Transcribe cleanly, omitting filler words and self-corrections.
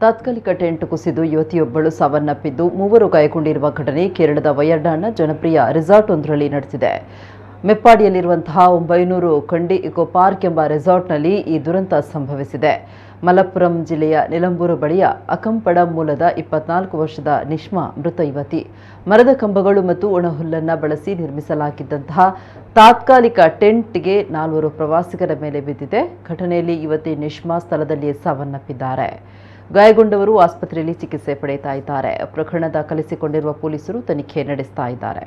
ತಾತ್ಕಾಲಿಕ ಟೆಂಟ್ ಕುಸಿದು ಯುವತಿಯೊಬ್ಬಳು ಸಾವನ್ನಪ್ಪಿದ್ದು ಮೂವರು ಗಾಯಗೊಂಡಿರುವ ಘಟನೆ ಕೇರಳದ ವಯನಾಡ್ನ ಜನಪ್ರಿಯ ರೆಸಾರ್ಟ್ವೊಂದರಲ್ಲಿ ನಡೆದಿದೆ. ಮೆಪ್ಪಾಡಿಯಲ್ಲಿರುವಂತಹ 900 ಕಂಡಿ ಇಕೋ ಪಾರ್ಕ್ ಎಂಬ ರೆಸಾರ್ಟ್ನಲ್ಲಿ ಈ ದುರಂತ ಸಂಭವಿಸಿದೆ. ಮಲಪ್ಪುರಂ ಜಿಲ್ಲೆಯ ನಿಲಂಬೂರು ಬಳಿಯ ಅಕಂಪಡ ಮೂಲದ 24 ವರ್ಷದ ನಿಶ್ಮಾ ಮೃತ ಯುವತಿ. ಮರದ ಕಂಬಗಳು ಮತ್ತು ಒಣಹುಲ್ಲನ್ನು ಬಳಸಿ ನಿರ್ಮಿಸಲಾಗಿದ್ದಂತಹ ತಾತ್ಕಾಲಿಕ ಟೆಂಟ್ಗೆ 4 ಪ್ರವಾಸಿಗರ ಮೇಲೆ ಬಿದ್ದಿದೆ. ಘಟನೆಯಲ್ಲಿ ಯುವತಿ ನಿಶ್ಮಾ ಸ್ಥಳದಲ್ಲಿಯೇ ಸಾವನ್ನಪ್ಪಿದ್ದಾರೆ. ಗಾಯಗೊಂಡವರು ಆಸ್ಪತ್ರೆಯಲ್ಲಿ ಚಿಕಿತ್ಸೆ ಪಡೆಯುತ್ತಾ ಇದ್ದಾರೆ. ಪ್ರಕರಣ ದಾಖಲಿಸಿಕೊಂಡಿರುವ ಪೊಲೀಸರು ತನಿಖೆ ನಡೆಸ್ತಾ ಇದ್ದಾರೆ.